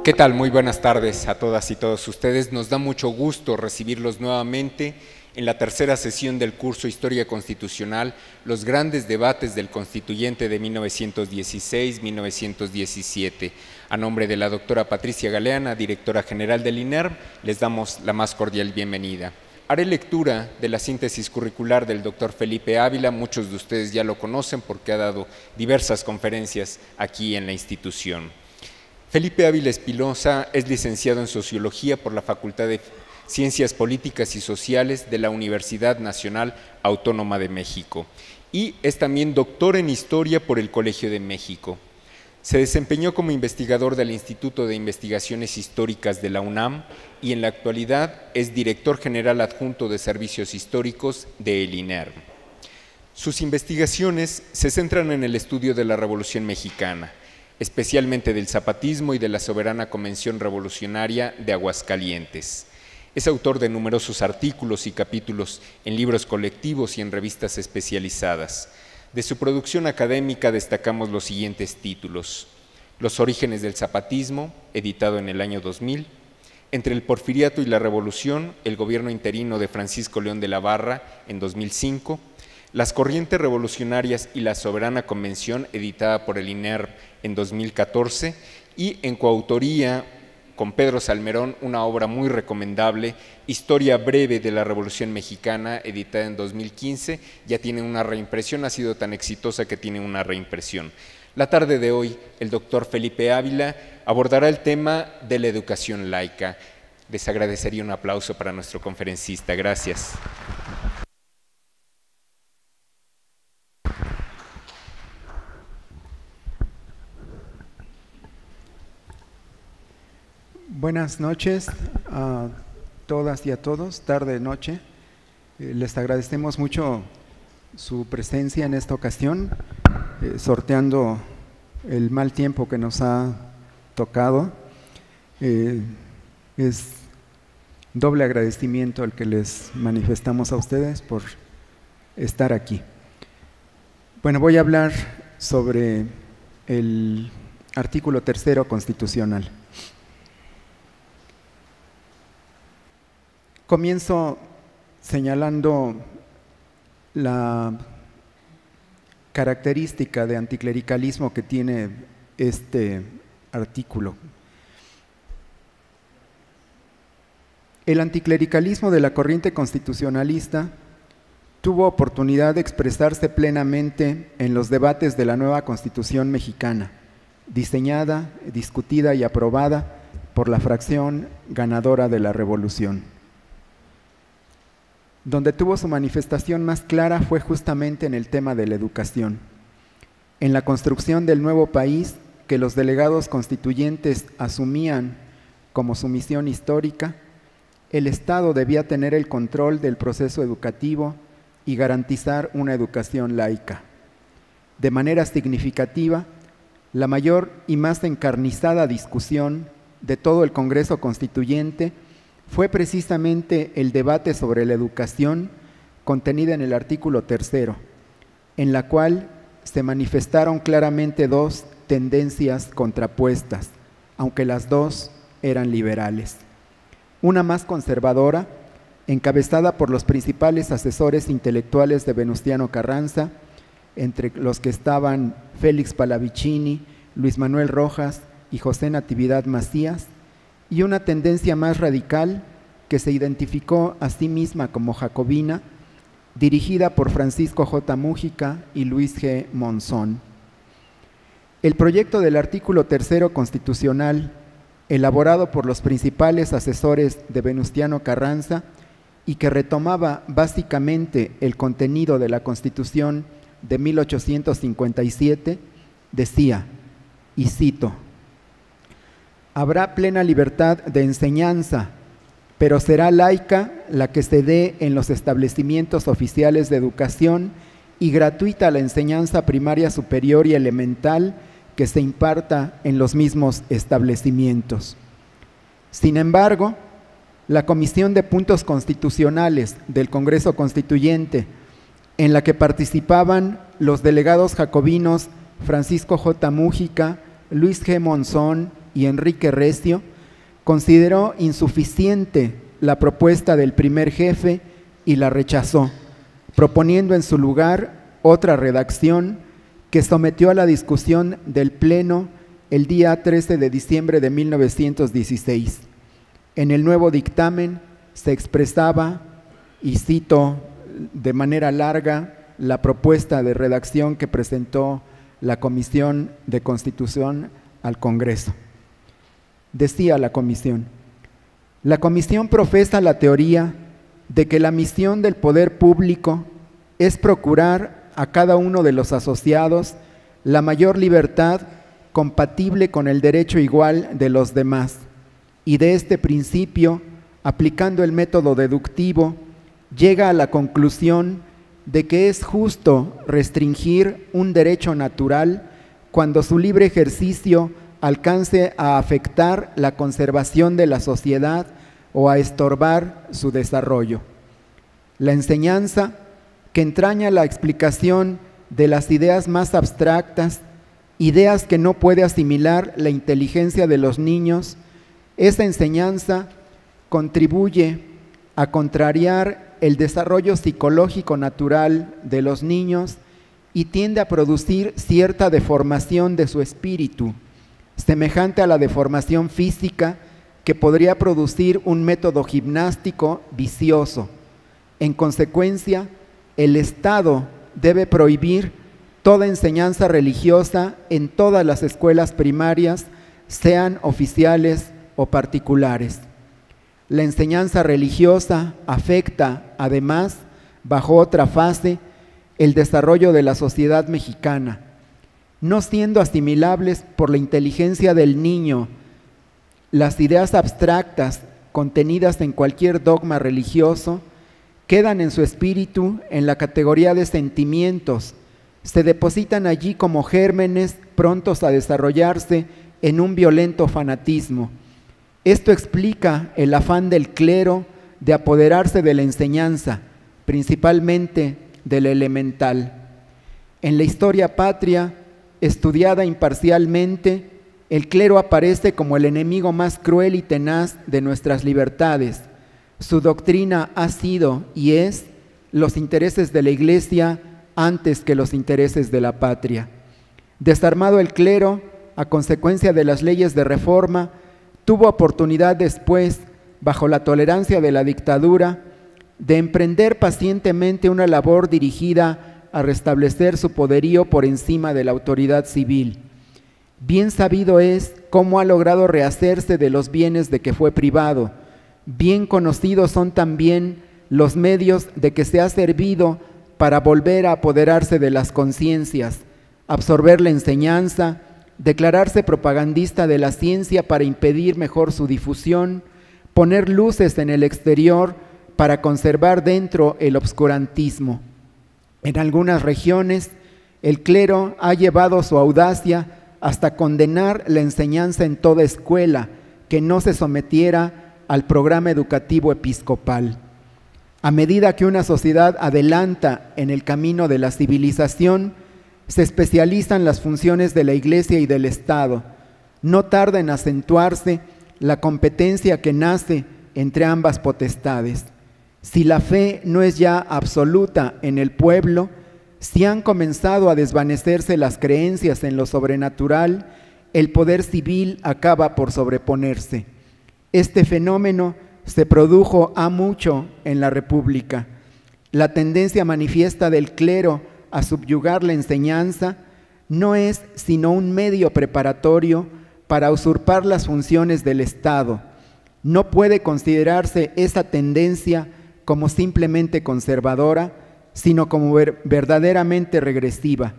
¿Qué tal? Muy buenas tardes a todas y todos ustedes. Nos da mucho gusto recibirlos nuevamente en la tercera sesión del curso Historia Constitucional, los grandes debates del Constituyente de 1916-1917. A nombre de la doctora Patricia Galeana, directora general del INERM, les damos la más cordial bienvenida. Haré lectura de la síntesis curricular del doctor Felipe Ávila. Muchos de ustedes ya lo conocen porque ha dado diversas conferencias aquí en la institución. Felipe Ávila Espinosa es licenciado en Sociología por la Facultad de Ciencias Políticas y Sociales de la Universidad Nacional Autónoma de México y es también doctor en Historia por el Colegio de México. Se desempeñó como investigador del Instituto de Investigaciones Históricas de la UNAM y en la actualidad es director general adjunto de Servicios Históricos de el INERM. Sus investigaciones se centran en el estudio de la Revolución Mexicana, especialmente del zapatismo y de la soberana Convención Revolucionaria de Aguascalientes. Es autor de numerosos artículos y capítulos en libros colectivos y en revistas especializadas. De su producción académica destacamos los siguientes títulos: Los orígenes del zapatismo, editado en el año 2000, Entre el porfiriato y la revolución, el gobierno interino de Francisco León de la Barra, en 2005, Las corrientes revolucionarias y la soberana convención, editada por el INERM en 2014, y en coautoría con Pedro Salmerón, una obra muy recomendable, Historia breve de la Revolución Mexicana, editada en 2015, ya tiene una reimpresión, ha sido tan exitosa que tiene una reimpresión. La tarde de hoy, el doctor Felipe Ávila abordará el tema de la educación laica. Les agradecería un aplauso para nuestro conferencista. Gracias. Buenas noches a todas y a todos, tarde, noche. Les agradecemos mucho su presencia en esta ocasión, sorteando el mal tiempo que nos ha tocado. Es doble agradecimiento el que les manifestamos a ustedes por estar aquí. Bueno, voy a hablar sobre el artículo 3º constitucional. Comienzo señalando la característica de anticlericalismo que tiene este artículo. El anticlericalismo de la corriente constitucionalista tuvo oportunidad de expresarse plenamente en los debates de la nueva Constitución mexicana, diseñada, discutida y aprobada por la fracción ganadora de la Revolución. Donde tuvo su manifestación más clara fue justamente en el tema de la educación, en la construcción del nuevo país que los delegados constituyentes asumían como su misión histórica. El Estado debía tener el control del proceso educativo y garantizar una educación laica. De manera significativa, la mayor y más encarnizada discusión de todo el Congreso Constituyente fue precisamente el debate sobre la educación contenida en el artículo 3º, en la cual se manifestaron claramente dos tendencias contrapuestas, aunque las dos eran liberales. Una más conservadora, encabezada por los principales asesores intelectuales de Venustiano Carranza, entre los que estaban Félix Pallavicini, Luis Manuel Rojas y José Natividad Macías, y una tendencia más radical que se identificó a sí misma como jacobina, dirigida por Francisco J. Múgica y Luis G. Monzón. El proyecto del artículo 3º constitucional, elaborado por los principales asesores de Venustiano Carranza y que retomaba básicamente el contenido de la Constitución de 1857, decía, y cito: habrá plena libertad de enseñanza, pero será laica la que se dé en los establecimientos oficiales de educación y gratuita la enseñanza primaria superior y elemental que se imparta en los mismos establecimientos. Sin embargo, la Comisión de Puntos Constitucionales del Congreso Constituyente, en la que participaban los delegados jacobinos Francisco J. Múgica, Luis G. Monzón y Enrique Recio, consideró insuficiente la propuesta del primer jefe y la rechazó, proponiendo en su lugar otra redacción que sometió a la discusión del Pleno el día 13 de diciembre de 1916. En el nuevo dictamen se expresaba, y cito de manera larga, la propuesta de redacción que presentó la Comisión de Constitución al Congreso. Decía la comisión: la comisión profesa la teoría de que la misión del poder público es procurar a cada uno de los asociados la mayor libertad compatible con el derecho igual de los demás, y de este principio, aplicando el método deductivo, llega a la conclusión de que es justo restringir un derecho natural cuando su libre ejercicio alcance a afectar la conservación de la sociedad o a estorbar su desarrollo. La enseñanza, que entraña la explicación de las ideas más abstractas, ideas que no puede asimilar la inteligencia de los niños, esa enseñanza contribuye a contrariar el desarrollo psicológico natural de los niños y tiende a producir cierta deformación de su espíritu, semejante a la deformación física que podría producir un método gimnástico vicioso. En consecuencia, el Estado debe prohibir toda enseñanza religiosa en todas las escuelas primarias, sean oficiales o particulares. La enseñanza religiosa afecta, además, bajo otra fase, el desarrollo de la sociedad mexicana. No siendo asimilables por la inteligencia del niño las ideas abstractas contenidas en cualquier dogma religioso, quedan en su espíritu en la categoría de sentimientos, se depositan allí como gérmenes prontos a desarrollarse en un violento fanatismo. Esto explica el afán del clero de apoderarse de la enseñanza, principalmente del elemental. En la historia patria, estudiada imparcialmente, el clero aparece como el enemigo más cruel y tenaz de nuestras libertades. Su doctrina ha sido y es los intereses de la Iglesia antes que los intereses de la patria. Desarmado el clero, a consecuencia de las leyes de reforma, tuvo oportunidad después, bajo la tolerancia de la dictadura, de emprender pacientemente una labor dirigida a restablecer su poderío por encima de la autoridad civil. Bien sabido es cómo ha logrado rehacerse de los bienes de que fue privado. Bien conocidos son también los medios de que se ha servido para volver a apoderarse de las conciencias, absorber la enseñanza, declararse propagandista de la ciencia para impedir mejor su difusión, poner luces en el exterior para conservar dentro el obscurantismo. En algunas regiones, el clero ha llevado su audacia hasta condenar la enseñanza en toda escuela que no se sometiera al programa educativo episcopal. A medida que una sociedad adelanta en el camino de la civilización, se especializan las funciones de la Iglesia y del Estado. No tarda en acentuarse la competencia que nace entre ambas potestades. Si la fe no es ya absoluta en el pueblo, si han comenzado a desvanecerse las creencias en lo sobrenatural, el poder civil acaba por sobreponerse. Este fenómeno se produjo ha mucho en la República. La tendencia manifiesta del clero a subyugar la enseñanza no es sino un medio preparatorio para usurpar las funciones del Estado. No puede considerarse esa tendencia como simplemente conservadora, sino como verdaderamente regresiva,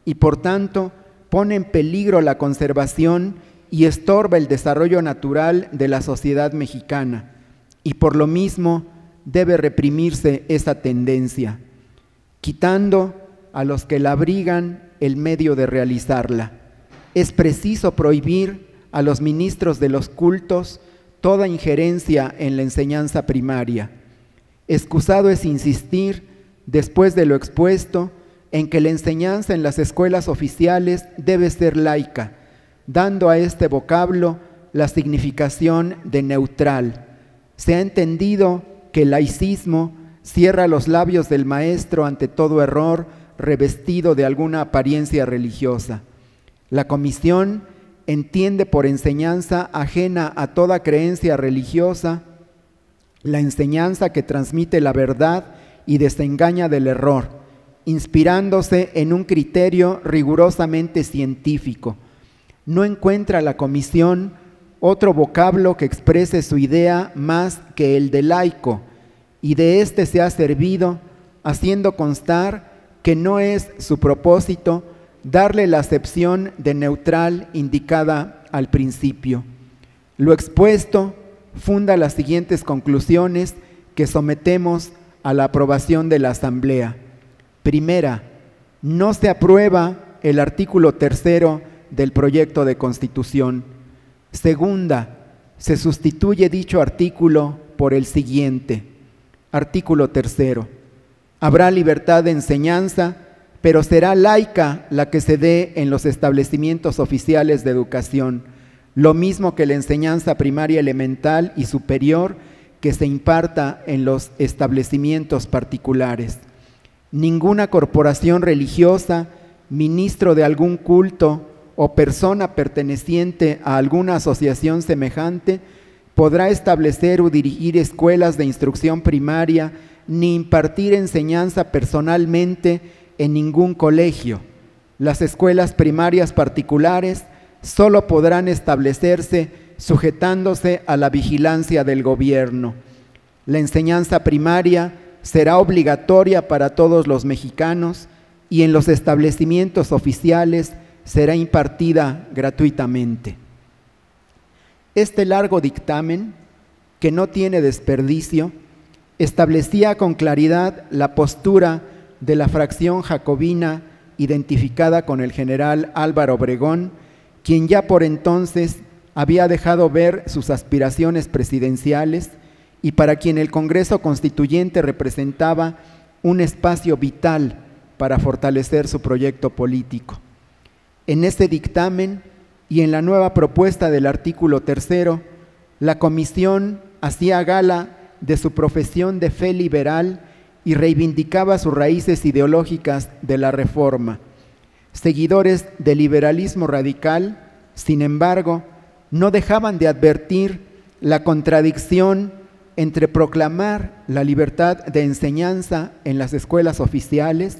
y por tanto pone en peligro la conservación y estorba el desarrollo natural de la sociedad mexicana, y por lo mismo debe reprimirse esa tendencia, quitando a los que la abrigan el medio de realizarla. Es preciso prohibir a los ministros de los cultos toda injerencia en la enseñanza primaria. Excusado es insistir, después de lo expuesto, en que la enseñanza en las escuelas oficiales debe ser laica, dando a este vocablo la significación de neutral. Se ha entendido que el laicismo cierra los labios del maestro ante todo error revestido de alguna apariencia religiosa. La comisión entiende por enseñanza ajena a toda creencia religiosa la enseñanza que transmite la verdad y desengaña del error, inspirándose en un criterio rigurosamente científico. No encuentra la comisión otro vocablo que exprese su idea más que el de laico, y de éste se ha servido, haciendo constar que no es su propósito darle la acepción de neutral indicada al principio. Lo expuesto funda las siguientes conclusiones que sometemos a la aprobación de la Asamblea. Primera, no se aprueba el artículo 3 del proyecto de Constitución. Segunda, se sustituye dicho artículo por el siguiente. Artículo 3. Habrá libertad de enseñanza, pero será laica la que se dé en los establecimientos oficiales de educación, lo mismo que la enseñanza primaria elemental y superior que se imparta en los establecimientos particulares. Ninguna corporación religiosa, ministro de algún culto o persona perteneciente a alguna asociación semejante podrá establecer o dirigir escuelas de instrucción primaria ni impartir enseñanza personalmente en ningún colegio. Las escuelas primarias particulares solo podrán establecerse sujetándose a la vigilancia del gobierno. La enseñanza primaria será obligatoria para todos los mexicanos y en los establecimientos oficiales será impartida gratuitamente. Este largo dictamen, que no tiene desperdicio, establecía con claridad la postura de la fracción jacobina identificada con el general Álvaro Obregón, quien ya por entonces había dejado ver sus aspiraciones presidenciales y para quien el Congreso Constituyente representaba un espacio vital para fortalecer su proyecto político. En este dictamen y en la nueva propuesta del artículo 3, la Comisión hacía gala de su profesión de fe liberal y reivindicaba sus raíces ideológicas de la Reforma. Seguidores del liberalismo radical, sin embargo, no dejaban de advertir la contradicción entre proclamar la libertad de enseñanza en las escuelas oficiales,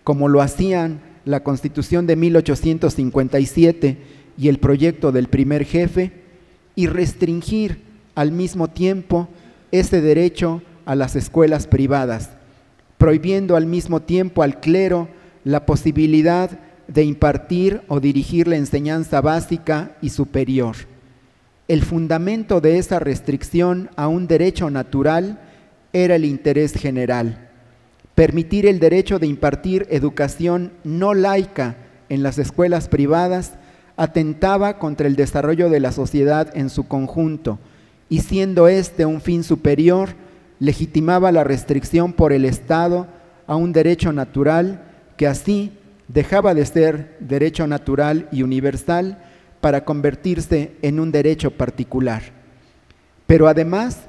como lo hacían la Constitución de 1857 y el proyecto del primer jefe, y restringir al mismo tiempo ese derecho a las escuelas privadas, prohibiendo al mismo tiempo al clero la posibilidad de impartir o dirigir la enseñanza básica y superior. El fundamento de esa restricción a un derecho natural era el interés general. Permitir el derecho de impartir educación no laica en las escuelas privadas atentaba contra el desarrollo de la sociedad en su conjunto y, siendo este un fin superior, legitimaba la restricción por el Estado a un derecho natural que así dejaba de ser derecho natural y universal para convertirse en un derecho particular. Pero además,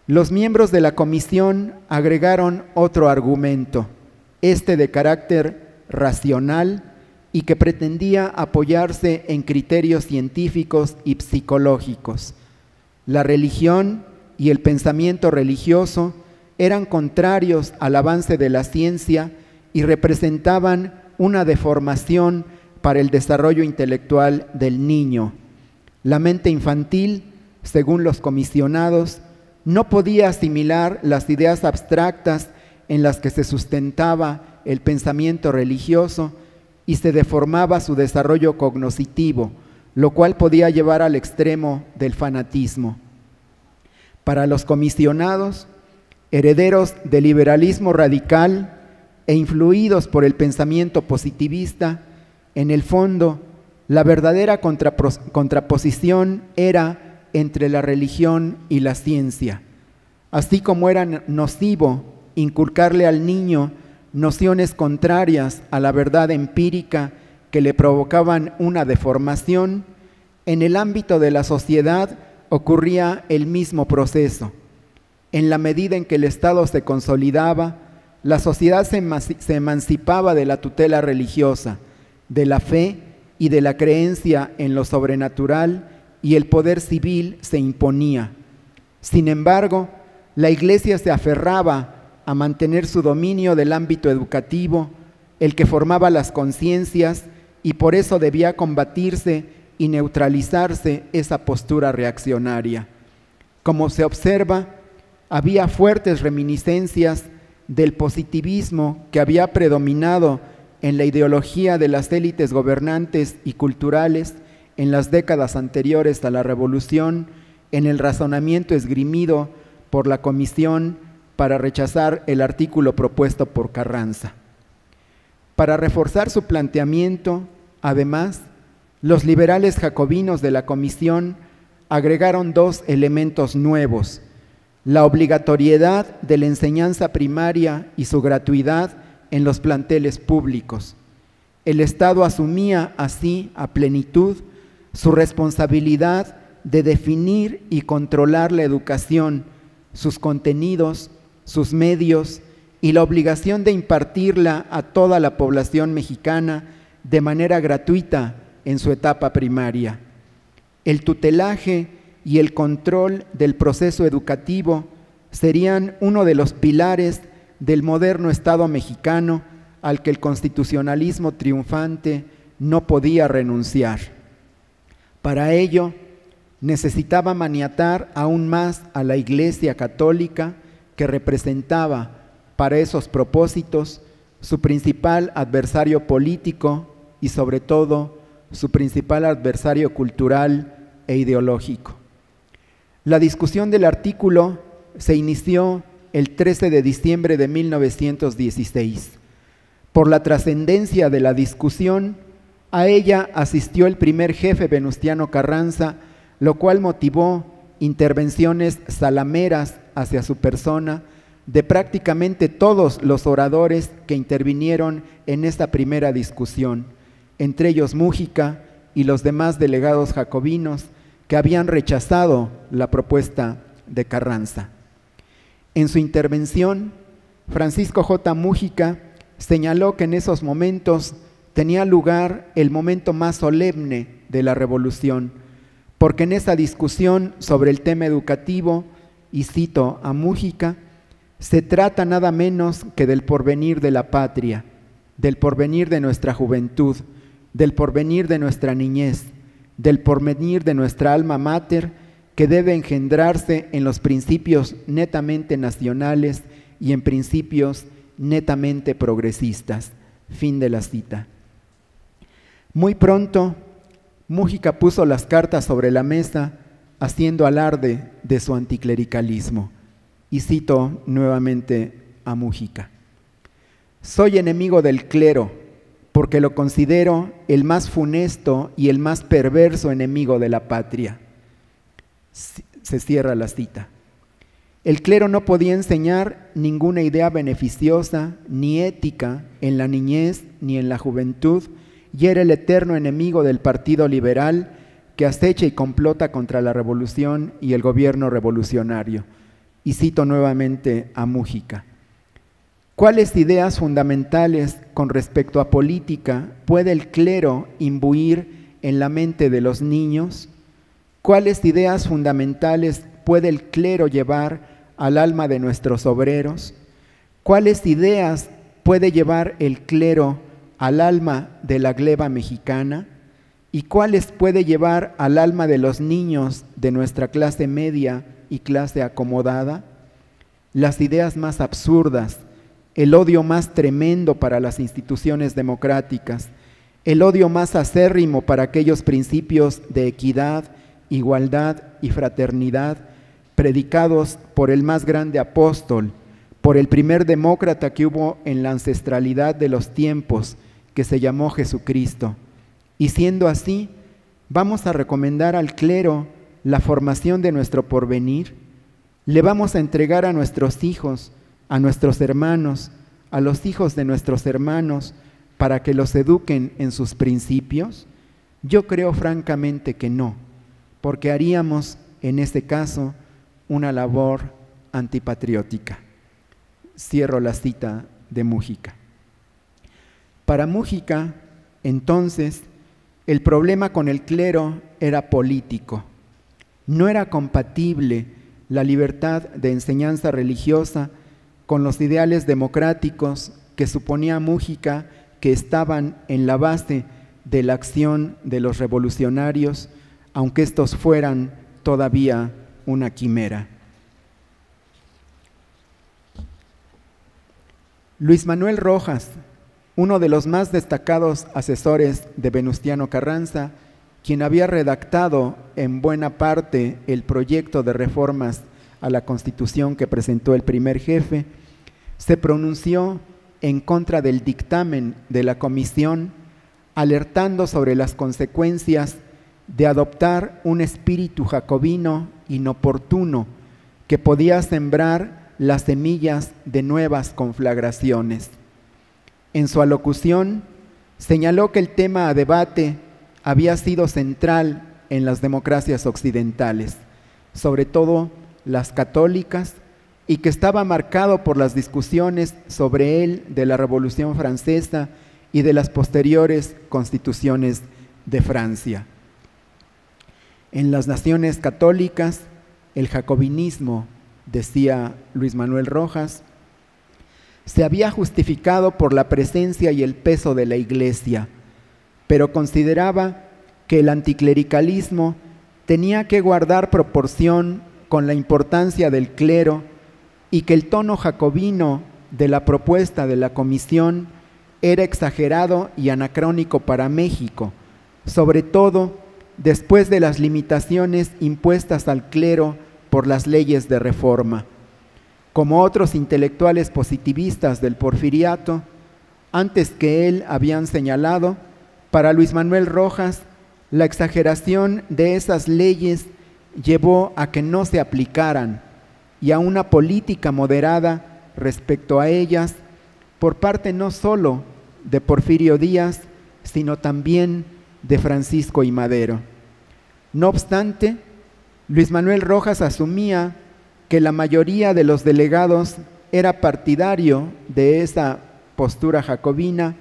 los miembros de la comisión agregaron otro argumento, este de carácter racional y que pretendía apoyarse en criterios científicos y psicológicos. La religión y el pensamiento religioso eran contrarios al avance de la ciencia y representaban una deformación para el desarrollo intelectual del niño. La mente infantil, según los comisionados, no podía asimilar las ideas abstractas en las que se sustentaba el pensamiento religioso y se deformaba su desarrollo cognoscitivo, lo cual podía llevar al extremo del fanatismo. Para los comisionados, herederos del liberalismo radical e influidos por el pensamiento positivista, en el fondo, la verdadera contraposición era entre la religión y la ciencia, así como era nocivo inculcarle al niño nociones contrarias a la verdad empírica que le provocaban una deformación, en el ámbito de la sociedad ocurría el mismo proceso. En la medida en que el Estado se consolidaba, la sociedad se emancipaba de la tutela religiosa, de la fe y de la creencia en lo sobrenatural, y el poder civil se imponía. Sin embargo, la Iglesia se aferraba a mantener su dominio del ámbito educativo, el que formaba las conciencias, y por eso debía combatirse y neutralizarse esa postura reaccionaria. Como se observa, había fuertes reminiscencias del positivismo que había predominado en la ideología de las élites gobernantes y culturales en las décadas anteriores a la Revolución, en el razonamiento esgrimido por la Comisión para rechazar el artículo propuesto por Carranza. Para reforzar su planteamiento, además, los liberales jacobinos de la Comisión agregaron dos elementos nuevos: la obligatoriedad de la enseñanza primaria y su gratuidad en los planteles públicos. El Estado asumía así a plenitud su responsabilidad de definir y controlar la educación, sus contenidos, sus medios y la obligación de impartirla a toda la población mexicana de manera gratuita en su etapa primaria. El tutelaje y el control del proceso educativo serían uno de los pilares del moderno Estado mexicano al que el constitucionalismo triunfante no podía renunciar. Para ello, necesitaba maniatar aún más a la Iglesia Católica, que representaba para esos propósitos su principal adversario político y sobre todo su principal adversario cultural e ideológico. La discusión del artículo se inició el 13 de diciembre de 1916. Por la trascendencia de la discusión, a ella asistió el primer jefe Venustiano Carranza, lo cual motivó intervenciones salameras hacia su persona de prácticamente todos los oradores que intervinieron en esta primera discusión, entre ellos Múgica y los demás delegados jacobinos que habían rechazado la propuesta de Carranza. En su intervención, Francisco J. Múgica señaló que en esos momentos tenía lugar el momento más solemne de la Revolución, porque en esa discusión sobre el tema educativo, y cito a Múgica, se trata nada menos que del porvenir de la patria, del porvenir de nuestra juventud, del porvenir de nuestra niñez, del porvenir de nuestra alma mater, que debe engendrarse en los principios netamente nacionales y en principios netamente progresistas. Fin de la cita. Muy pronto, Múgica puso las cartas sobre la mesa, haciendo alarde de su anticlericalismo. Y cito nuevamente a Múgica: soy enemigo del clero, porque lo considero el más funesto y el más perverso enemigo de la patria. Se cierra la cita. El clero no podía enseñar ninguna idea beneficiosa ni ética en la niñez ni en la juventud, y era el eterno enemigo del Partido Liberal, que acecha y complota contra la revolución y el gobierno revolucionario. Y cito nuevamente a Múgica: ¿cuáles ideas fundamentales con respecto a política puede el clero imbuir en la mente de los niños? ¿Cuáles ideas fundamentales puede el clero llevar al alma de nuestros obreros? ¿Cuáles ideas puede llevar el clero al alma de la gleba mexicana? ¿Y cuáles puede llevar al alma de los niños de nuestra clase media y clase acomodada? Las ideas más absurdas, el odio más tremendo para las instituciones democráticas, el odio más acérrimo para aquellos principios de equidad, igualdad y fraternidad predicados por el más grande apóstol, por el primer demócrata que hubo en la ancestralidad de los tiempos, que se llamó Jesucristo. Y siendo así, ¿vamos a recomendar al clero la formación de nuestro porvenir? ¿Le vamos a entregar a nuestros hijos, a nuestros hermanos, a los hijos de nuestros hermanos, para que los eduquen en sus principios? Yo creo francamente que no, porque haríamos en ese caso una labor antipatriótica. Cierro la cita de Múgica. Para Múgica, entonces, el problema con el clero era político. No era compatible la libertad de enseñanza religiosa con los ideales democráticos que suponía Múgica que estaban en la base de la acción de los revolucionarios, aunque estos fueran todavía una quimera. Luis Manuel Rojas, uno de los más destacados asesores de Venustiano Carranza, quien había redactado en buena parte el proyecto de reformas a la Constitución que presentó el primer jefe, se pronunció en contra del dictamen de la comisión, alertando sobre las consecuencias de adoptar un espíritu jacobino inoportuno que podía sembrar las semillas de nuevas conflagraciones. En su alocución, señaló que el tema a debate había sido central en las democracias occidentales, sobre todo las católicas, y que estaba marcado por las discusiones sobre él de la Revolución Francesa y de las posteriores constituciones de Francia. En las naciones católicas, el jacobinismo, decía Luis Manuel Rojas, se había justificado por la presencia y el peso de la Iglesia, pero consideraba que el anticlericalismo tenía que guardar proporción con la importancia del clero y que el tono jacobino de la propuesta de la comisión era exagerado y anacrónico para México, sobre todo después de las limitaciones impuestas al clero por las leyes de reforma. Como otros intelectuales positivistas del Porfiriato, antes que él habían señalado, para Luis Manuel Rojas, la exageración de esas leyes llevó a que no se aplicaran y a una política moderada respecto a ellas por parte no solo de Porfirio Díaz, sino también de Francisco I. Madero. No obstante, Luis Manuel Rojas asumía que la mayoría de los delegados era partidario de esa postura jacobina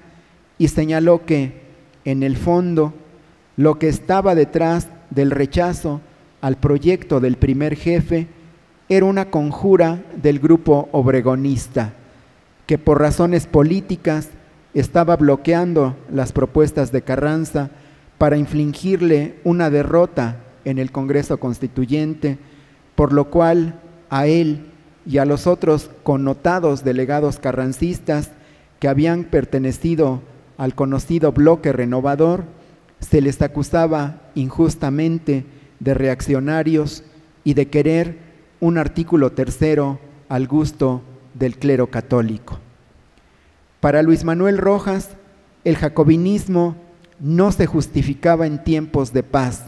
y señaló que, en el fondo, lo que estaba detrás del rechazo al proyecto del primer jefe era una conjura del grupo obregonista, que por razones políticas estaba bloqueando las propuestas de Carranza para infligirle una derrota en el Congreso Constituyente, por lo cual a él y a los otros connotados delegados carrancistas que habían pertenecido al conocido bloque renovador, se les acusaba injustamente de reaccionarios y de querer un artículo tercero al gusto del clero católico. Para Luis Manuel Rojas, el jacobinismo no se justificaba en tiempos de paz,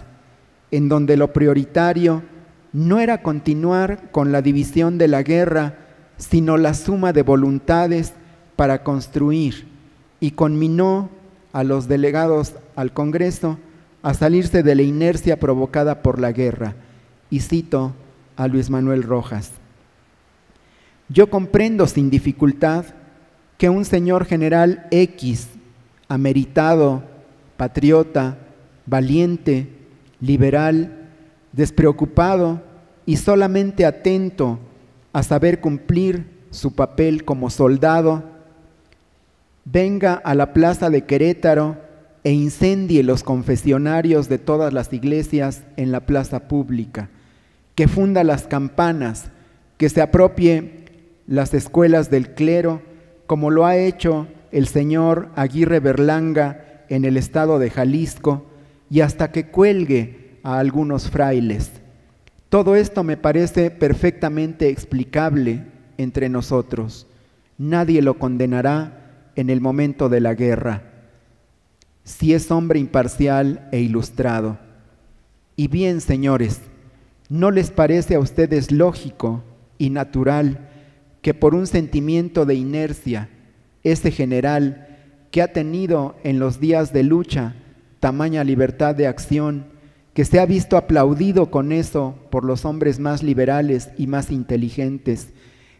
en donde lo prioritario no era continuar con la división de la guerra, sino la suma de voluntades para construir, y conminó a los delegados al Congreso a salirse de la inercia provocada por la guerra. Y cito a Luis Manuel Rojas: yo comprendo sin dificultad que un señor general X, ameritado, patriota, valiente, liberal, despreocupado y solamente atento a saber cumplir su papel como soldado, venga a la plaza de Querétaro e incendie los confesionarios de todas las iglesias en la plaza pública, que funda las campanas, que se apropie las escuelas del clero, como lo ha hecho el señor Aguirre Berlanga en el estado de Jalisco, y hasta que cuelgue a algunos frailes. Todo esto me parece perfectamente explicable entre nosotros. Nadie lo condenará en el momento de la guerra, si es hombre imparcial e ilustrado. Y bien, señores, ¿no les parece a ustedes lógico y natural que por un sentimiento de inercia, ese general que ha tenido en los días de lucha tamaña libertad de acción, que se ha visto aplaudido con eso por los hombres más liberales y más inteligentes,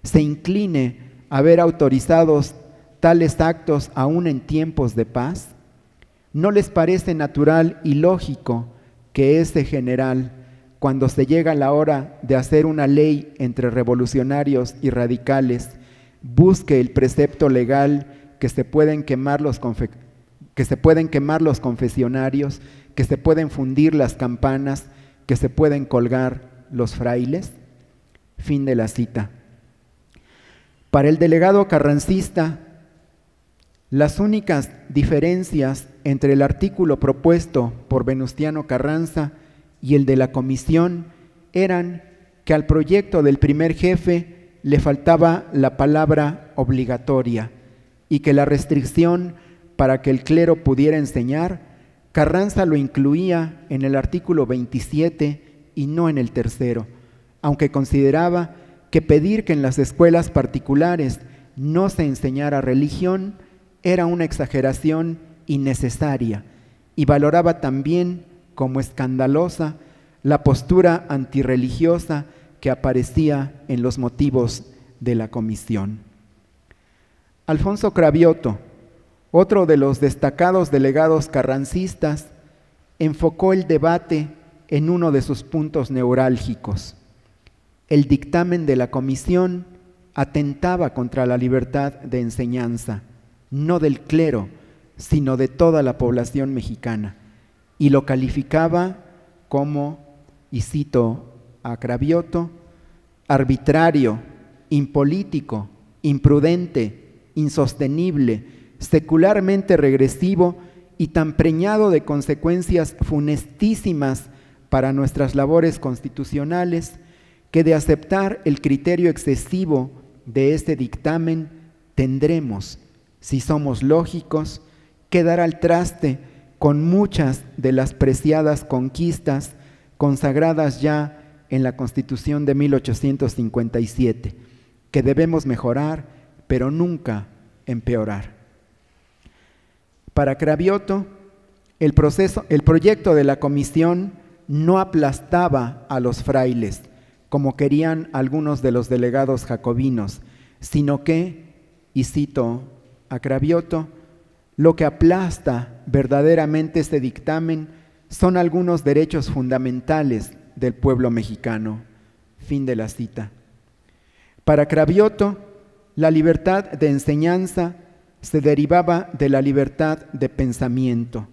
se incline a ver autorizados tales actos aún en tiempos de paz? ¿No les parece natural y lógico que ese general, cuando se llega la hora de hacer una ley entre revolucionarios y radicales, busque el precepto legal que se pueden quemar los confesionarios, que se pueden fundir las campanas, que se pueden colgar los frailes? Fin de la cita. Para el delegado carrancista, las únicas diferencias entre el artículo propuesto por Venustiano Carranza y el de la comisión eran que al proyecto del primer jefe le faltaba la palabra obligatoria y que la restricción para que el clero pudiera enseñar, Carranza lo incluía en el artículo 27 y no en el tercero, aunque consideraba que pedir que en las escuelas particulares no se enseñara religión era una exageración innecesaria, y valoraba también como escandalosa la postura antirreligiosa que aparecía en los motivos de la comisión. Alfonso Cravioto, otro de los destacados delegados carrancistas, enfocó el debate en uno de sus puntos neurálgicos. El dictamen de la comisión atentaba contra la libertad de enseñanza, no del clero, sino de toda la población mexicana, y lo calificaba como, y cito a Cravioto, arbitrario, impolítico, imprudente, insostenible, secularmente regresivo y tan preñado de consecuencias funestísimas para nuestras labores constitucionales, que de aceptar el criterio excesivo de este dictamen tendremos, si somos lógicos, que dar al traste con muchas de las preciadas conquistas consagradas ya en la Constitución de 1857, que debemos mejorar, pero nunca empeorar. Para Cravioto, el proyecto de la comisión no aplastaba a los frailes, como querían algunos de los delegados jacobinos, sino que, y cito a Cravioto, lo que aplasta verdaderamente este dictamen son algunos derechos fundamentales del pueblo mexicano. Fin de la cita. Para Cravioto, la libertad de enseñanza se derivaba de la libertad de pensamiento.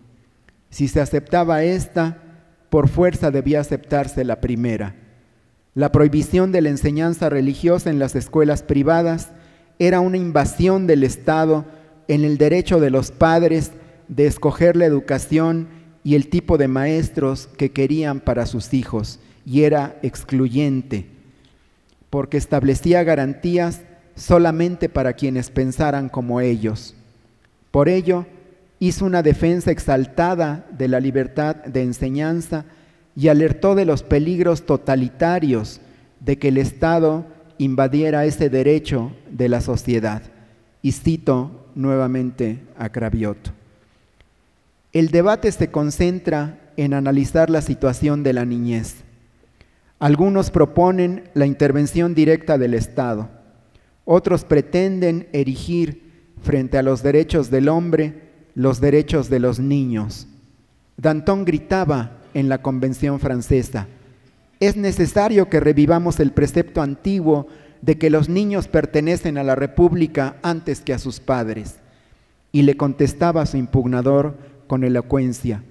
Si se aceptaba esta, por fuerza debía aceptarse la primera. La prohibición de la enseñanza religiosa en las escuelas privadas era una invasión del Estado en el derecho de los padres de escoger la educación y el tipo de maestros que querían para sus hijos, y era excluyente, porque establecía garantías solamente para quienes pensaran como ellos. Por ello, hizo una defensa exaltada de la libertad de enseñanza y alertó de los peligros totalitarios de que el Estado invadiera ese derecho de la sociedad. Y cito nuevamente a Cravioto. El debate se concentra en analizar la situación de la niñez. Algunos proponen la intervención directa del Estado. Otros pretenden erigir frente a los derechos del hombre los derechos de los niños. Danton gritaba en la Convención Francesa: es necesario que revivamos el precepto antiguo de que los niños pertenecen a la República antes que a sus padres. Y le contestaba a su impugnador con elocuencia: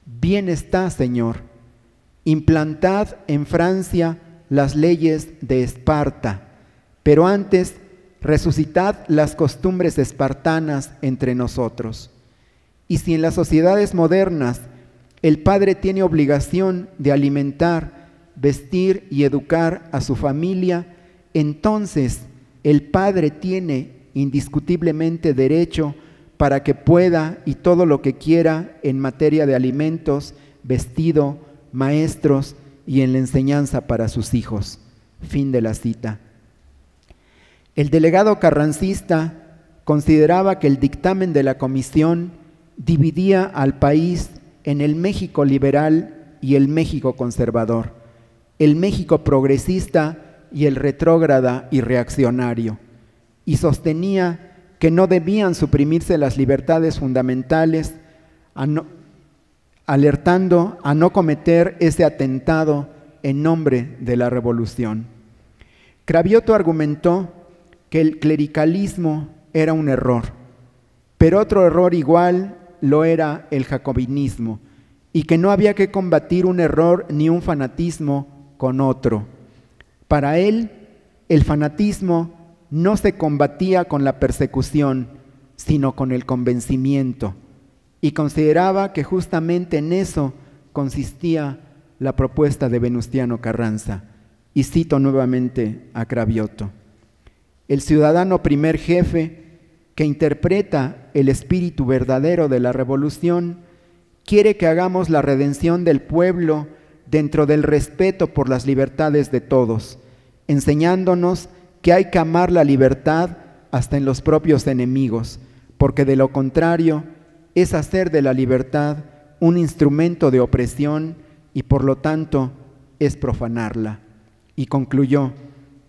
bien está, señor, implantad en Francia las leyes de Esparta, pero antes resucitad las costumbres espartanas entre nosotros. Y si en las sociedades modernas el padre tiene obligación de alimentar, vestir y educar a su familia, entonces el padre tiene indiscutiblemente derecho para que pueda y todo lo que quiera en materia de alimentos, vestido, maestros y en la enseñanza para sus hijos. Fin de la cita. El delegado carrancista consideraba que el dictamen de la comisión dividía al país en el México liberal y el México conservador, el México progresista y el retrógrada y reaccionario, y sostenía que no debían suprimirse las libertades fundamentales, alertando a no cometer ese atentado en nombre de la revolución. Cravioto argumentó que el clericalismo era un error, pero otro error igual lo era el jacobinismo, y que no había que combatir un error ni un fanatismo con otro. Para él, el fanatismo no se combatía con la persecución, sino con el convencimiento, y consideraba que justamente en eso consistía la propuesta de Venustiano Carranza. Y cito nuevamente a Cravioto: el ciudadano primer jefe, que interpreta el espíritu verdadero de la revolución, quiere que hagamos la redención del pueblo dentro del respeto por las libertades de todos, enseñándonos que hay que amar la libertad hasta en los propios enemigos, porque de lo contrario es hacer de la libertad un instrumento de opresión y por lo tanto es profanarla. Y concluyó: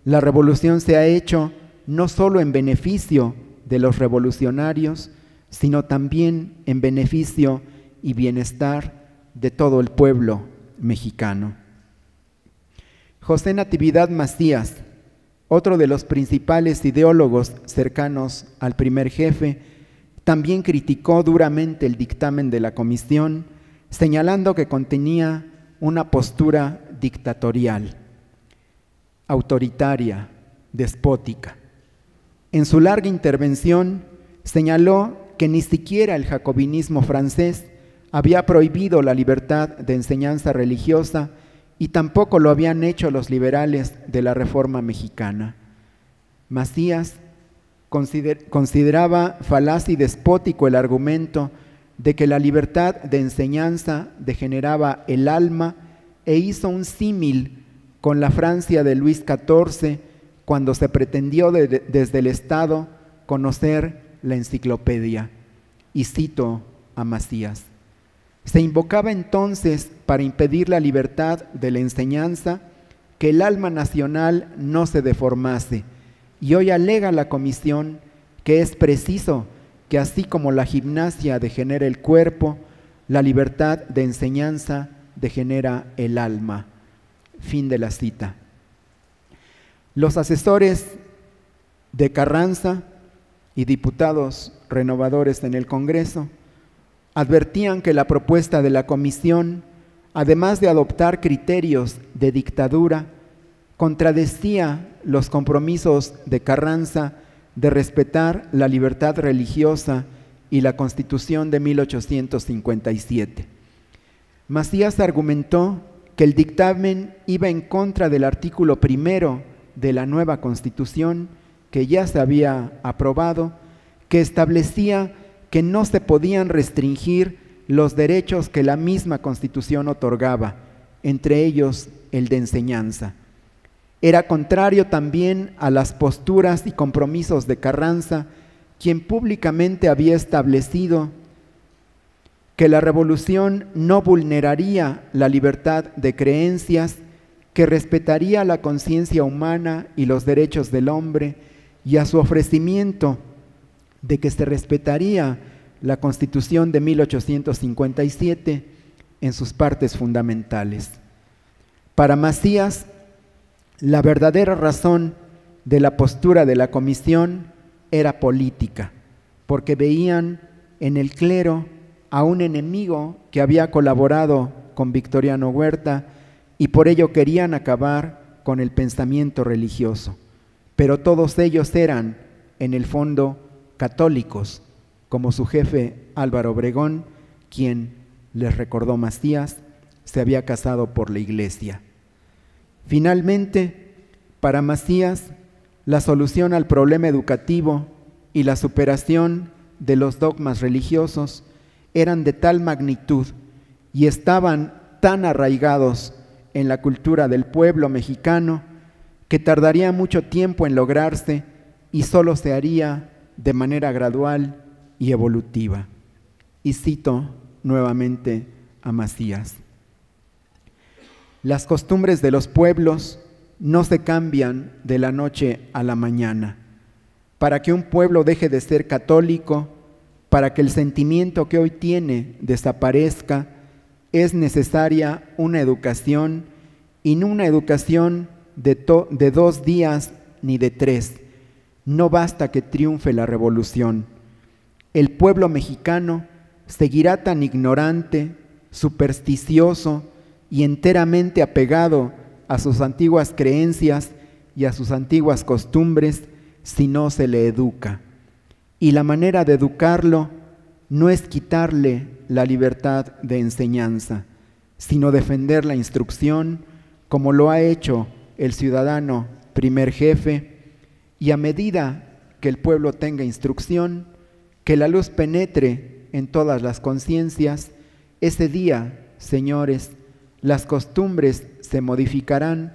la revolución se ha hecho no solo en beneficio de los revolucionarios, sino también en beneficio y bienestar de todo el pueblo mexicano. José Natividad Macías, otro de los principales ideólogos cercanos al primer jefe, también criticó duramente el dictamen de la comisión, señalando que contenía una postura dictatorial, autoritaria, despótica. En su larga intervención señaló que ni siquiera el jacobinismo francés había prohibido la libertad de enseñanza religiosa y tampoco lo habían hecho los liberales de la Reforma Mexicana. Macías consideraba falaz y despótico el argumento de que la libertad de enseñanza degeneraba el alma e hizo un símil con la Francia de Luis XIV cuando se pretendió desde el Estado conocer la enciclopedia. Y cito a Macías: se invocaba entonces, para impedir la libertad de la enseñanza, que el alma nacional no se deformase, y hoy alega la comisión que es preciso que así como la gimnasia degenera el cuerpo, la libertad de enseñanza degenera el alma. Fin de la cita. Los asesores de Carranza y diputados renovadores en el Congreso advertían que la propuesta de la comisión, además de adoptar criterios de dictadura, contradecía los compromisos de Carranza de respetar la libertad religiosa y la Constitución de 1857. Macías argumentó que el dictamen iba en contra del artículo 1 de la nueva Constitución, que ya se había aprobado, que establecía que no se podían restringir los derechos que la misma Constitución otorgaba, entre ellos el de enseñanza. Era contrario también a las posturas y compromisos de Carranza, quien públicamente había establecido que la revolución no vulneraría la libertad de creencias, que respetaría la conciencia humana y los derechos del hombre, y a su ofrecimiento de que se respetaría la Constitución de 1857 en sus partes fundamentales. Para Macías, la verdadera razón de la postura de la comisión era política, porque veían en el clero a un enemigo que había colaborado con Victoriano Huerta y por ello querían acabar con el pensamiento religioso. Pero todos ellos eran, en el fondo, católicos, como su jefe Álvaro Obregón, quien, les recordó Macías, se había casado por la iglesia. Finalmente, para Macías, la solución al problema educativo y la superación de los dogmas religiosos eran de tal magnitud y estaban tan arraigados en la cultura del pueblo mexicano que tardaría mucho tiempo en lograrse y solo se haría de manera gradual y evolutiva. Y cito nuevamente a Macías. Las costumbres de los pueblos no se cambian de la noche a la mañana. Para que un pueblo deje de ser católico, para que el sentimiento que hoy tiene desaparezca, es necesaria una educación, y no una educación de 2 días ni de 3. No basta que triunfe la revolución. El pueblo mexicano seguirá tan ignorante, supersticioso y enteramente apegado a sus antiguas creencias y a sus antiguas costumbres si no se le educa. Y la manera de educarlo no es quitarle la libertad de enseñanza, sino defender la instrucción como lo ha hecho el ciudadano primer jefe, y a medida que el pueblo tenga instrucción, que la luz penetre en todas las conciencias, ese día, señores, las costumbres se modificarán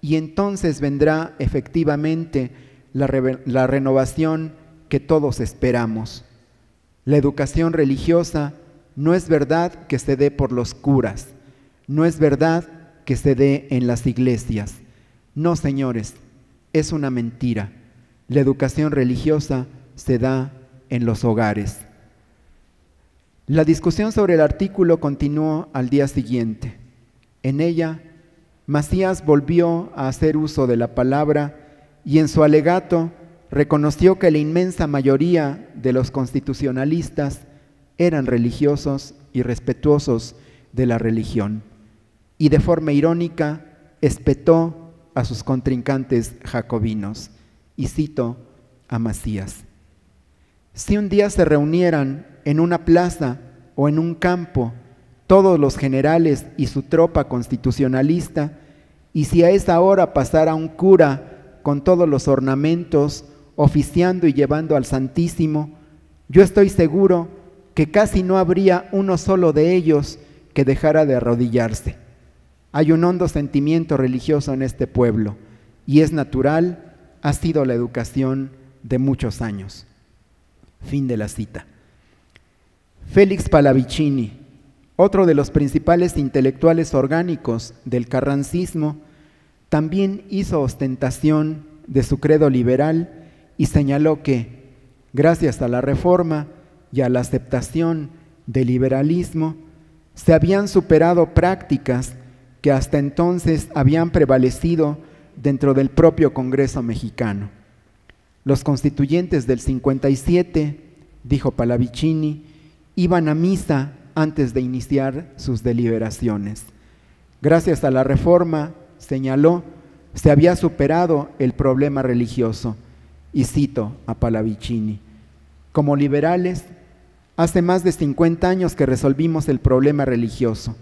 y entonces vendrá efectivamente la renovación que todos esperamos. La educación religiosa no es verdad que se dé por los curas, no es verdad que se dé en las iglesias. No, señores, es una mentira. La educación religiosa se da en los hogares. La discusión sobre el artículo continuó al día siguiente. En ella, Macías volvió a hacer uso de la palabra y en su alegato reconoció que la inmensa mayoría de los constitucionalistas eran religiosos y respetuosos de la religión, y de forma irónica espetó a sus contrincantes jacobinos. Y cito a Macías: si un día se reunieran en una plaza o en un campo todos los generales y su tropa constitucionalista, y si a esa hora pasara un cura con todos los ornamentos, oficiando y llevando al Santísimo, yo estoy seguro que casi no habría uno solo de ellos que dejara de arrodillarse. Hay un hondo sentimiento religioso en este pueblo, y es natural, ha sido la educación de muchos años. Fin de la cita. Félix Pallavicini, otro de los principales intelectuales orgánicos del carrancismo, también hizo ostentación de su credo liberal y señaló que, gracias a la reforma y a la aceptación del liberalismo, se habían superado prácticas que hasta entonces habían prevalecido dentro del propio Congreso mexicano. Los constituyentes del 57, dijo Pallavicini, iban a misa antes de iniciar sus deliberaciones. Gracias a la reforma, señaló, se había superado el problema religioso. Y cito a Pallavicini: como liberales, hace más de 50 años que resolvimos el problema religioso.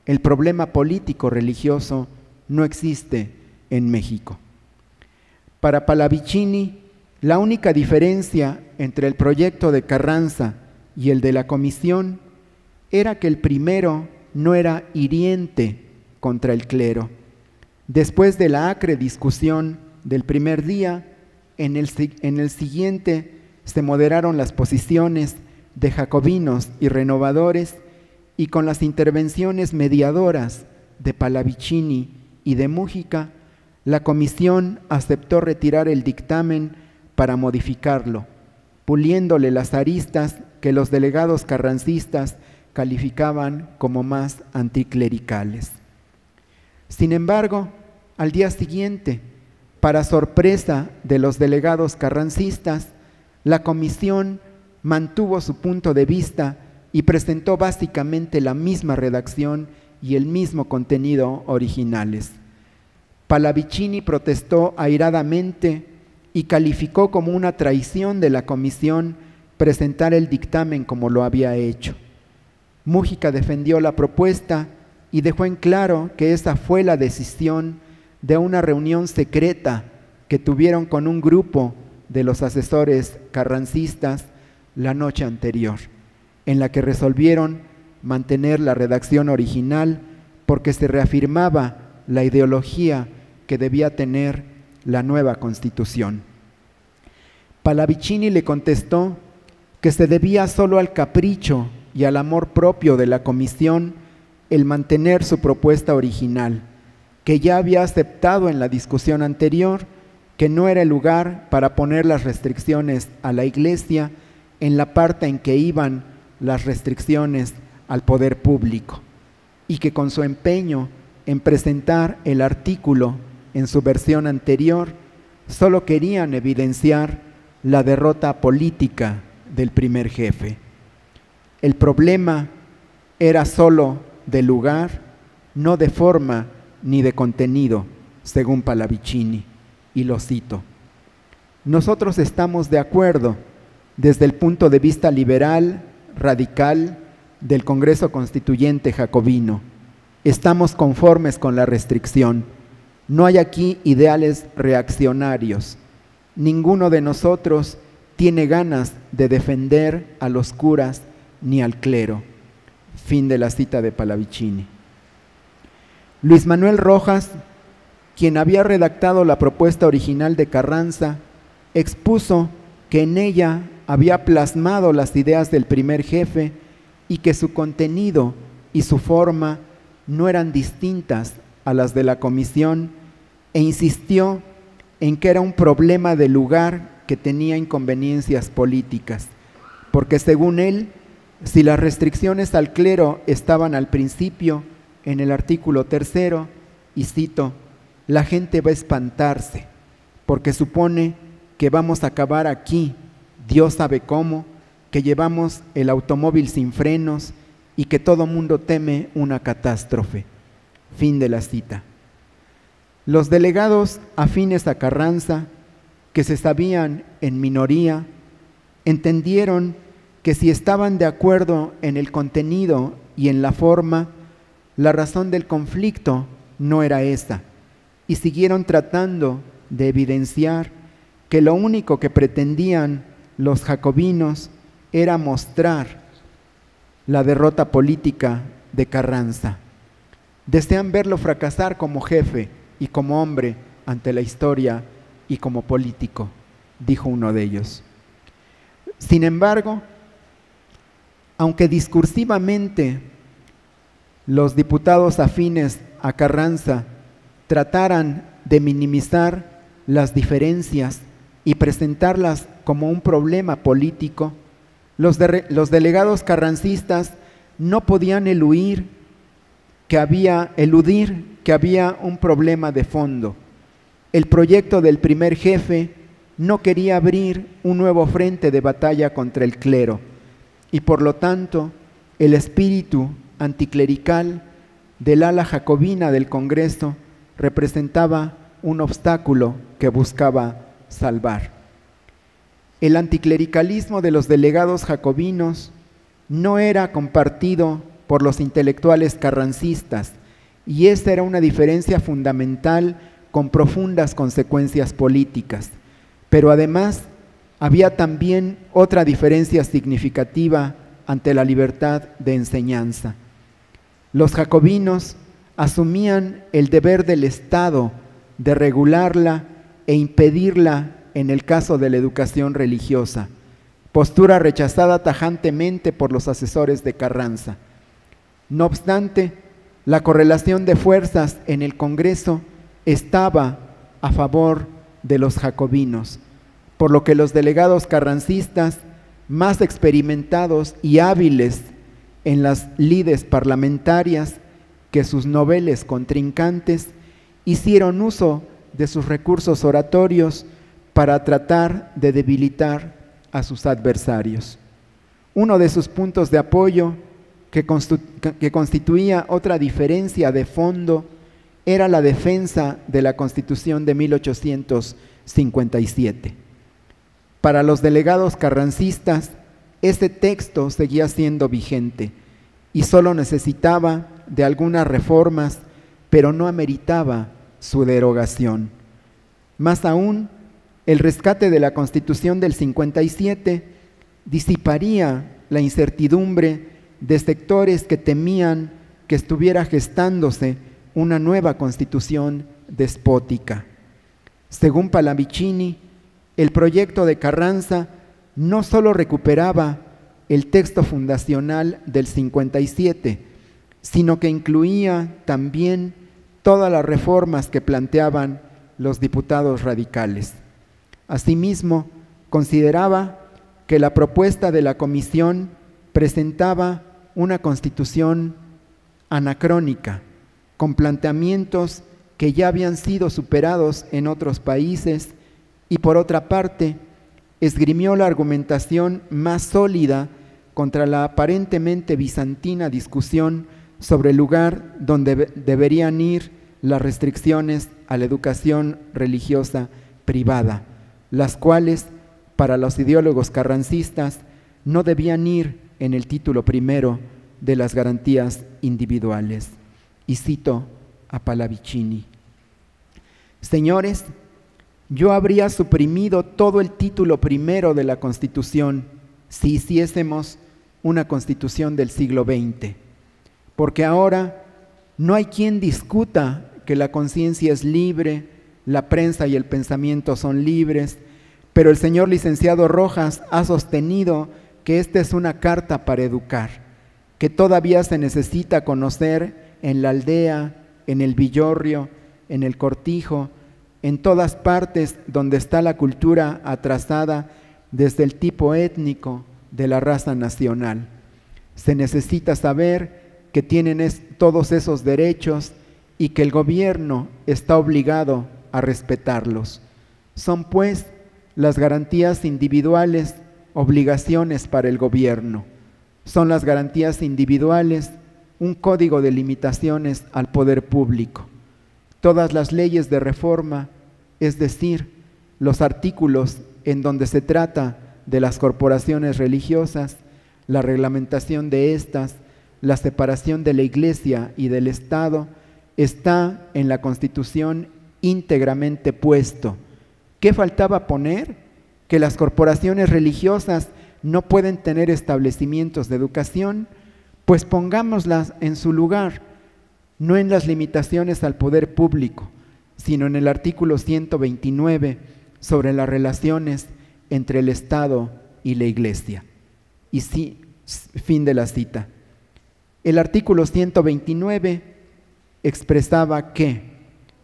El problema político religioso no existe en México. Para Pallavicini, la única diferencia entre el proyecto de Carranza y el de la comisión era que el primero no era hiriente contra el clero. Después de la acre discusión del primer día, en el siguiente se moderaron las posiciones de jacobinos y renovadores, y con las intervenciones mediadoras de Pallavicini y de Mújica, la comisión aceptó retirar el dictamen para modificarlo, puliéndole las aristas que los delegados carrancistas calificaban como más anticlericales. Sin embargo, al día siguiente, para sorpresa de los delegados carrancistas, la comisión mantuvo su punto de vista y presentó básicamente la misma redacción y el mismo contenido originales. Pallavicini protestó airadamente y calificó como una traición de la comisión presentar el dictamen como lo había hecho. Mújica defendió la propuesta y dejó en claro que esa fue la decisión de una reunión secreta que tuvieron con un grupo de los asesores carrancistas la noche anterior, en la que resolvieron mantener la redacción original porque se reafirmaba la ideología que debía tener la nueva Constitución. Pallavicini le contestó que se debía solo al capricho y al amor propio de la comisión el mantener su propuesta original, que ya había aceptado en la discusión anterior que no era el lugar para poner las restricciones a la Iglesia en la parte en que iban las restricciones al poder público, y que con su empeño en presentar el artículo en su versión anterior, solo querían evidenciar la derrota política del primer jefe. El problema era solo de lugar, no de forma ni de contenido, según Pallavicini, y lo cito: nosotros estamos de acuerdo desde el punto de vista liberal, radical, del Congreso Constituyente Jacobino. Estamos conformes con la restricción. No hay aquí ideales reaccionarios. Ninguno de nosotros tiene ganas de defender a los curas ni al clero. Fin de la cita de Pallavicini. Luis Manuel Rojas, quien había redactado la propuesta original de Carranza, expuso que en ella había plasmado las ideas del primer jefe y que su contenido y su forma no eran distintas a las de la comisión, e insistió en que era un problema de lugar que tenía inconveniencias políticas, porque según él, si las restricciones al clero estaban al principio, en el artículo 3, y cito: la gente va a espantarse, porque supone que vamos a acabar aquí, Dios sabe cómo, que llevamos el automóvil sin frenos y que todo mundo teme una catástrofe. Fin de la cita. Los delegados afines a Carranza, que se sabían en minoría, entendieron que si estaban de acuerdo en el contenido y en la forma, la razón del conflicto no era esa, y siguieron tratando de evidenciar que lo único que pretendían los jacobinos era mostrar la derrota política de Carranza. Desean verlo fracasar como jefe y como hombre ante la historia y como político, dijo uno de ellos. Sin embargo, aunque discursivamente los diputados afines a Carranza trataran de minimizar las diferencias y presentarlas como un problema político, los delegados carrancistas no podían eludir que había un problema de fondo. El proyecto del primer jefe no quería abrir un nuevo frente de batalla contra el clero, y por lo tanto el espíritu anticlerical del ala jacobina del Congreso representaba un obstáculo que buscaba salvar. El anticlericalismo de los delegados jacobinos no era compartido por los intelectuales carrancistas, y esta era una diferencia fundamental con profundas consecuencias políticas. Pero además había también otra diferencia significativa ante la libertad de enseñanza. Los jacobinos asumían el deber del Estado de regularla e impedirla en el caso de la educación religiosa, postura rechazada tajantemente por los asesores de Carranza. No obstante, la correlación de fuerzas en el Congreso estaba a favor de los jacobinos, por lo que los delegados carrancistas, más experimentados y hábiles en las lides parlamentarias que sus noveles contrincantes, hicieron uso de sus recursos oratorios para tratar de debilitar a sus adversarios. Uno de sus puntos de apoyo, que constituía otra diferencia de fondo, era la defensa de la Constitución de 1857. Para los delegados carrancistas, ese texto seguía siendo vigente y solo necesitaba de algunas reformas, pero no ameritaba su derogación. Más aún, el rescate de la Constitución del 57 disiparía la incertidumbre de sectores que temían que estuviera gestándose una nueva constitución despótica. Según Pallavicini, el proyecto de Carranza no solo recuperaba el texto fundacional del 57, sino que incluía también todas las reformas que planteaban los diputados radicales. Asimismo, consideraba que la propuesta de la comisión presentaba una constitución anacrónica, con planteamientos que ya habían sido superados en otros países, y por otra parte, esgrimió la argumentación más sólida contra la aparentemente bizantina discusión sobre el lugar donde deberían ir las restricciones a la educación religiosa privada, las cuales, para los ideólogos carrancistas, no debían ir en el título primero de las garantías individuales. Y cito a Pallavicini: señores, yo habría suprimido todo el título primero de la Constitución si hiciésemos una Constitución del siglo XX, porque ahora no hay quien discuta que la conciencia es libre, la prensa y el pensamiento son libres, pero el señor licenciado Rojas ha sostenido que esta es una carta para educar, que todavía se necesita conocer en la aldea, en el villorrio, en el cortijo, en todas partes donde está la cultura atrasada desde el tipo étnico de la raza nacional. Se necesita saber que tienen todos esos derechos y que el gobierno está obligado a respetarlos. Son pues las garantías individuales obligaciones para el gobierno. Son las garantías individuales un código de limitaciones al poder público. Todas las leyes de reforma, es decir, los artículos en donde se trata de las corporaciones religiosas, la reglamentación de estas, la separación de la Iglesia y del Estado, está en la Constitución íntegramente puesto. ¿Qué faltaba poner? Que las corporaciones religiosas no pueden tener establecimientos de educación, pues pongámoslas en su lugar, no en las limitaciones al poder público, sino en el artículo 129 sobre las relaciones entre el Estado y la Iglesia. Y sí, fin de la cita. El artículo 129 expresaba que,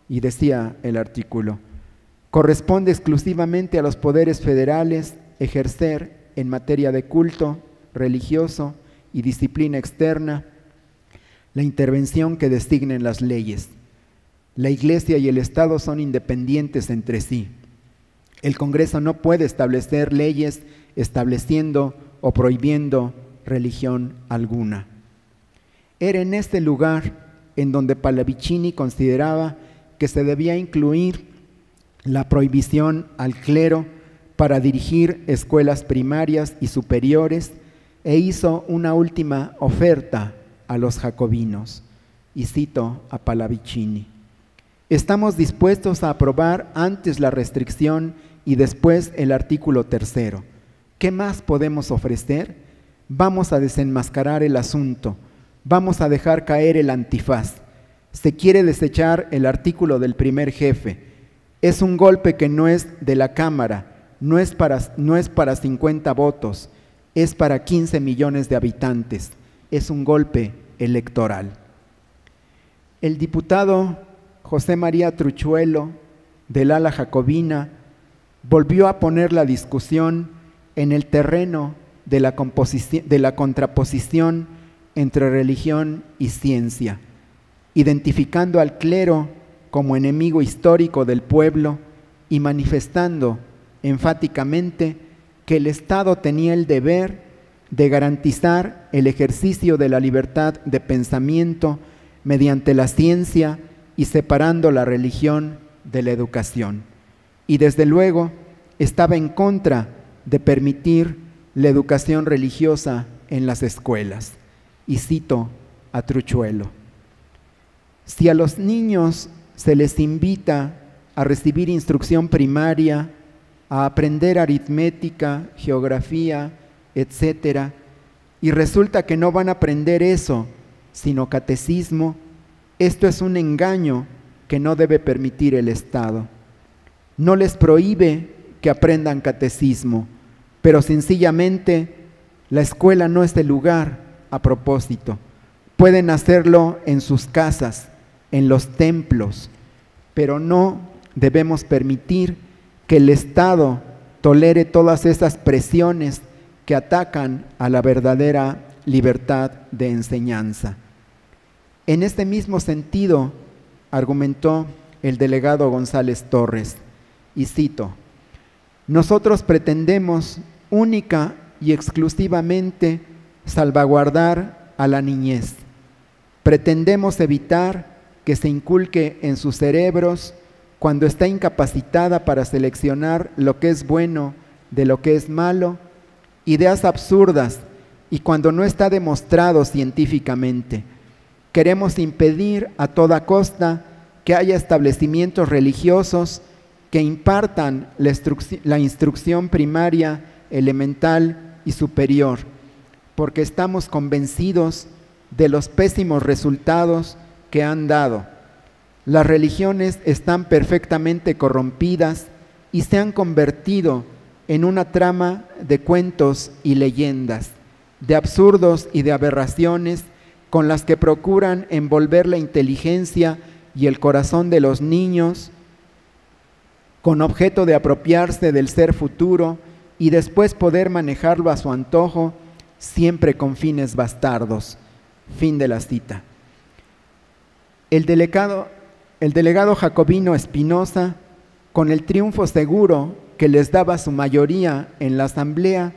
y decía el artículo, corresponde exclusivamente a los poderes federales ejercer en materia de culto religioso y disciplina externa la intervención que designen las leyes. La Iglesia y el Estado son independientes entre sí. El Congreso no puede establecer leyes estableciendo o prohibiendo religión alguna. Era en este lugar en donde Pallavicini consideraba que se debía incluir la prohibición al clero para dirigir escuelas primarias y superiores, e hizo una última oferta a los jacobinos. Y cito a Pallavicini: estamos dispuestos a aprobar antes la restricción y después el artículo 3. ¿Qué más podemos ofrecer? Vamos a desenmascarar el asunto, vamos a dejar caer el antifaz. Se quiere desechar el artículo del primer jefe. Es un golpe que no es de la Cámara, no es para 50 votos, es para 15 millones de habitantes. Es un golpe electoral. El diputado José María Truchuelo, del ala jacobina, volvió a poner la discusión en el terreno de la contraposición entre religión y ciencia, identificando al clero como enemigo histórico del pueblo y manifestando enfáticamente que el Estado tenía el deber de garantizar el ejercicio de la libertad de pensamiento mediante la ciencia y separando la religión de la educación. Y desde luego estaba en contra de permitir la educación religiosa en las escuelas. Y cito a Truchuelo: si a los niños se les invita a recibir instrucción primaria, a aprender aritmética, geografía, etcétera, y resulta que no van a aprender eso, sino catecismo, esto es un engaño que no debe permitir el Estado. No les prohíbe que aprendan catecismo, pero sencillamente la escuela no es el lugar a propósito, pueden hacerlo en sus casas, en los templos, pero no debemos permitir que el Estado tolere todas esas presiones que atacan a la verdadera libertad de enseñanza. En este mismo sentido, argumentó el delegado González Torres, y cito: nosotros pretendemos única y exclusivamente salvaguardar a la niñez. Pretendemos evitar que se inculque en sus cerebros, cuando está incapacitada para seleccionar lo que es bueno de lo que es malo, ideas absurdas y cuando no está demostrado científicamente. Queremos impedir a toda costa que haya establecimientos religiosos que impartan la instrucción primaria, elemental y superior, porque estamos convencidos de los pésimos resultados que han dado. Las religiones están perfectamente corrompidas y se han convertido en una trama de cuentos y leyendas, de absurdos y de aberraciones con las que procuran envolver la inteligencia y el corazón de los niños con objeto de apropiarse del ser futuro y después poder manejarlo a su antojo, siempre con fines bastardos. Fin de la cita. El delegado jacobino Espinosa, con el triunfo seguro que les daba su mayoría en la asamblea,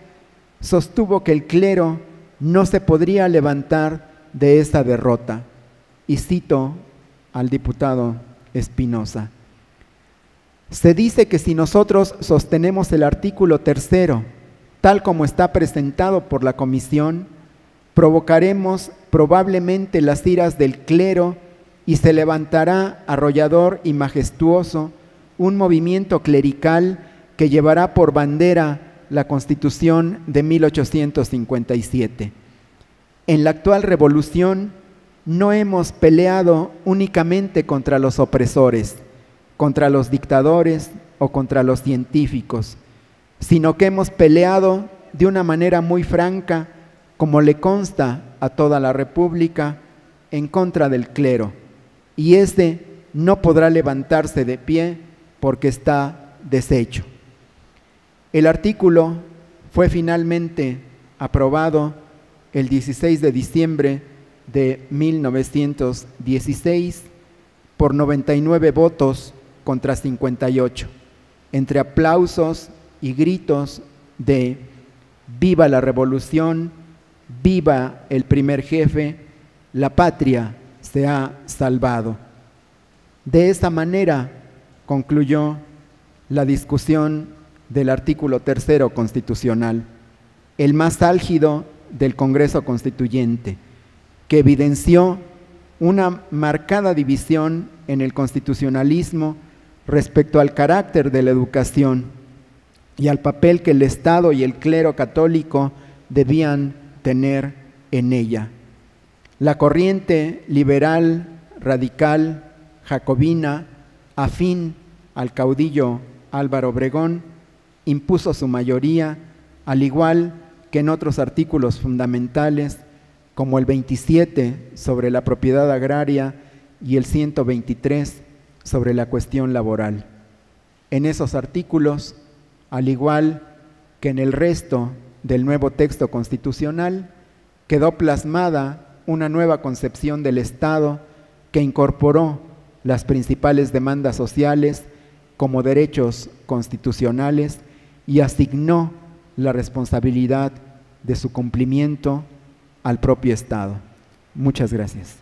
sostuvo que el clero no se podría levantar de esa derrota. Y cito al diputado Espinosa: se dice que si nosotros sostenemos el artículo 3º, tal como está presentado por la comisión, provocaremos probablemente las iras del clero y se levantará arrollador y majestuoso un movimiento clerical que llevará por bandera la Constitución de 1857. En la actual revolución no hemos peleado únicamente contra los opresores, contra los dictadores o contra los científicos, sino que hemos peleado de una manera muy franca, como le consta a toda la República, en contra del clero, y este no podrá levantarse de pie porque está deshecho. El artículo fue finalmente aprobado el 16 de diciembre de 1916 por 99 votos contra 58, entre aplausos y gritos de «Viva la revolución, viva el primer jefe, la patria se ha salvado». De esa manera concluyó la discusión del artículo 3º constitucional, el más álgido del Congreso Constituyente, que evidenció una marcada división en el constitucionalismo respecto al carácter de la educación y al papel que el Estado y el clero católico debían tener en ella. La corriente liberal, radical, jacobina, afín al caudillo Álvaro Obregón, impuso su mayoría, al igual que en otros artículos fundamentales, como el 27 sobre la propiedad agraria y el 123 sobre la cuestión laboral. En esos artículos, al igual que en el resto del nuevo texto constitucional, quedó plasmada una nueva concepción del Estado que incorporó las principales demandas sociales como derechos constitucionales y asignó la responsabilidad de su cumplimiento al propio Estado. Muchas gracias.